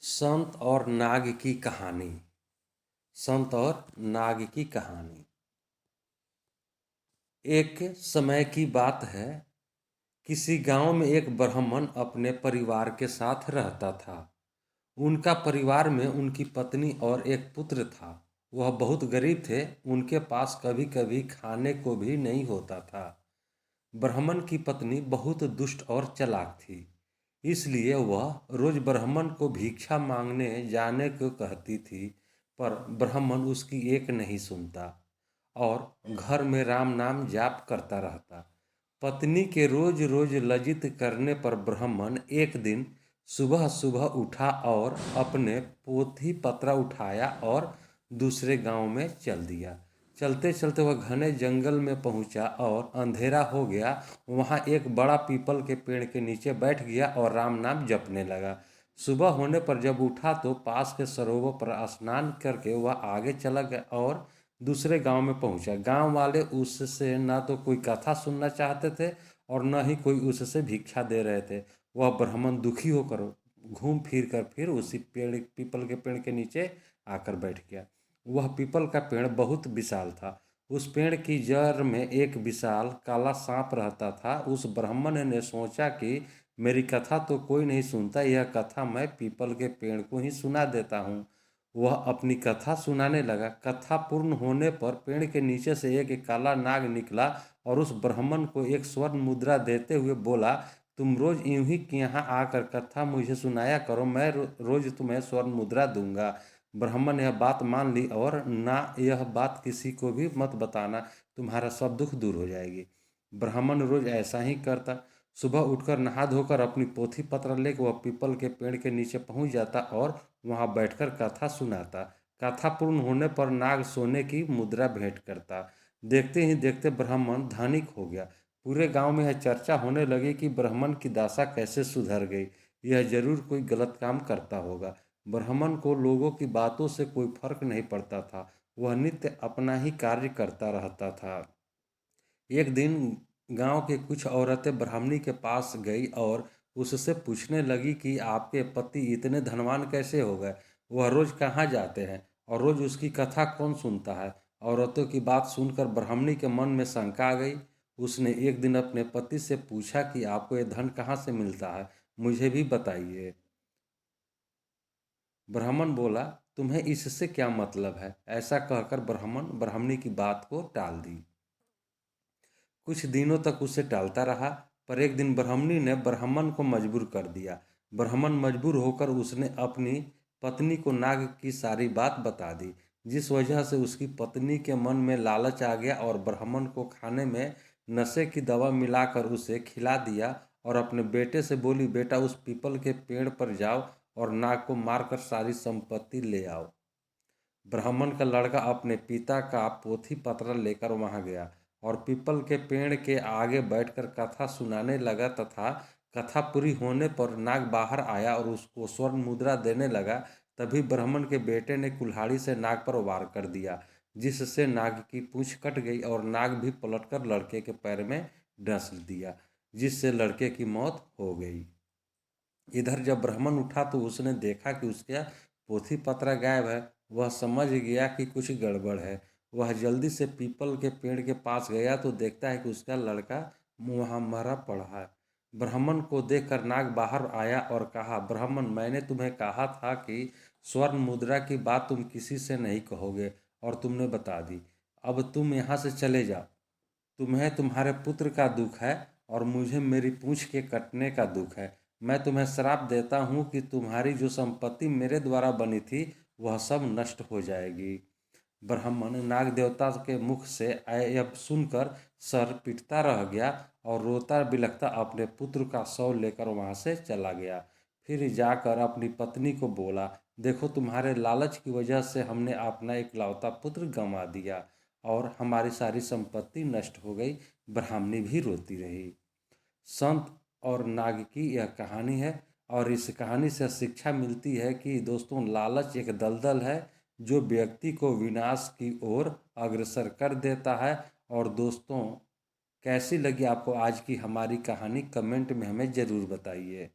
संत और नाग की कहानी। संत और नाग की कहानी। एक समय की बात है। किसी गांव में एक ब्राह्मण अपने परिवार के साथ रहता था। उनका परिवार में उनकी पत्नी और एक पुत्र था। वह बहुत गरीब थे। उनके पास कभी कभी खाने को भी नहीं होता था। ब्राह्मण की पत्नी बहुत दुष्ट और चालाक थी। इसलिए वह रोज ब्राह्मण को भिक्षा मांगने जाने को कहती थी, पर ब्राह्मण उसकी एक नहीं सुनता और घर में राम नाम जाप करता रहता। पत्नी के रोज रोज लज्जित करने पर ब्राह्मण एक दिन सुबह सुबह उठा और अपने पोथी पत्रा उठाया और दूसरे गांव में चल दिया। चलते चलते वह घने जंगल में पहुंचा और अंधेरा हो गया। वहां एक बड़ा पीपल के पेड़ के नीचे बैठ गया और राम नाम जपने लगा। सुबह होने पर जब उठा तो पास के सरोवर पर स्नान करके वह आगे चला गया और दूसरे गांव में पहुंचा। गांव वाले उससे न तो कोई कथा सुनना चाहते थे और न ही कोई उससे भिक्षा दे रहे थे। वह ब्राह्मण दुखी होकर घूम फिर कर फिर उसी पेड़ पीपल के पेड़ के नीचे आकर बैठ गया। वह पीपल का पेड़ बहुत विशाल था। उस पेड़ की जड़ में एक विशाल काला सांप रहता था। उस ब्राह्मण ने सोचा कि मेरी कथा तो कोई नहीं सुनता, यह कथा मैं पीपल के पेड़ को ही सुना देता हूँ। वह अपनी कथा सुनाने लगा। कथा पूर्ण होने पर पेड़ के नीचे से एक काला नाग निकला और उस ब्राह्मण को एक स्वर्ण मुद्रा देते हुए बोला, तुम रोज यूं ही यहाँ आकर कथा मुझे सुनाया करो, मैं रोज तुम्हें स्वर्ण मुद्रा दूंगा। ब्राह्मण ने यह बात मान ली और ना यह बात किसी को भी मत बताना, तुम्हारा सब दुख दूर हो जाएगी। ब्राह्मण रोज ऐसा ही करता। सुबह उठकर नहा धोकर अपनी पोथी पत्र लेकर वह पीपल के पेड़ के नीचे पहुंच जाता और वहां बैठकर कथा सुनाता। कथा पूर्ण होने पर नाग सोने की मुद्रा भेंट करता। देखते ही देखते ब्राह्मण धनिक हो गया। पूरे गांव में यह चर्चा होने लगी कि ब्राह्मण की दशा कैसे सुधर गई। यह जरूर कोई गलत काम करता होगा। ब्राह्मण को लोगों की बातों से कोई फर्क नहीं पड़ता था। वह नित्य अपना ही कार्य करता रहता था। एक दिन गांव के कुछ औरतें ब्राह्मणी के पास गई और उससे पूछने लगी कि आपके पति इतने धनवान कैसे हो गए, वह रोज कहाँ जाते हैं और रोज उसकी कथा कौन सुनता है। औरतों की बात सुनकर ब्राह्मणी के मन में शंका आ गई। उसने एक दिन अपने पति से पूछा कि आपको ये धन कहाँ से मिलता है, मुझे भी बताइए। ब्राह्मण बोला, तुम्हें इससे क्या मतलब है। ऐसा कहकर ब्राह्मण ब्राह्मणी की बात को टाल दी। कुछ दिनों तक उसे टालता रहा, पर एक दिन ब्राह्मणी ने ब्राह्मण को मजबूर कर दिया। ब्राह्मण मजबूर होकर उसने अपनी पत्नी को नाग की सारी बात बता दी, जिस वजह से उसकी पत्नी के मन में लालच आ गया और ब्राह्मण को खाने में नशे की दवा मिलाकर उसे खिला दिया और अपने बेटे से बोली, बेटा उस पीपल के पेड़ पर जाओ और नाग को मारकर सारी संपत्ति ले आओ। ब्राह्मण का लड़का अपने पिता का पोथी पत्र लेकर वहां गया और पीपल के पेड़ के आगे बैठकर कथा सुनाने लगा तथा कथा पूरी होने पर नाग बाहर आया और उसको स्वर्ण मुद्रा देने लगा। तभी ब्राह्मण के बेटे ने कुल्हाड़ी से नाग पर वार कर दिया, जिससे नाग की पूंछ कट गई और नाग भी पलटकर लड़के के पैर में डस दिया, जिससे लड़के की मौत हो गई। इधर जब ब्राह्मण उठा तो उसने देखा कि उसका पोथी पत्रा गायब है। वह समझ गया कि कुछ गड़बड़ है। वह जल्दी से पीपल के पेड़ के पास गया तो देखता है कि उसका लड़का वहाँ मरा पड़ा है। ब्राह्मण को देखकर नाग बाहर आया और कहा, ब्राह्मण, मैंने तुम्हें कहा था कि स्वर्ण मुद्रा की बात तुम किसी से नहीं कहोगे और तुमने बता दी। अब तुम यहाँ से चले जाओ। तुम्हें तुम्हारे पुत्र का दुख है और मुझे मेरी पूंछ के कटने का दुख है। मैं तुम्हें श्राप देता हूँ कि तुम्हारी जो संपत्ति मेरे द्वारा बनी थी वह सब नष्ट हो जाएगी। ब्राह्मण नाग देवता के मुख से यह सुनकर सर पीटता रह गया और रोता बिलखता अपने पुत्र का शव लेकर वहां से चला गया। फिर जाकर अपनी पत्नी को बोला, देखो तुम्हारे लालच की वजह से हमने अपना इकलौता पुत्र गंवा दिया और हमारी सारी संपत्ति नष्ट हो गई। ब्राह्मणी भी रोती रही। संत और नाग की यह कहानी है और इस कहानी से शिक्षा मिलती है कि दोस्तों, लालच एक दलदल है जो व्यक्ति को विनाश की ओर अग्रसर कर देता है। और दोस्तों, कैसी लगी आपको आज की हमारी कहानी, कमेंट में हमें ज़रूर बताइए।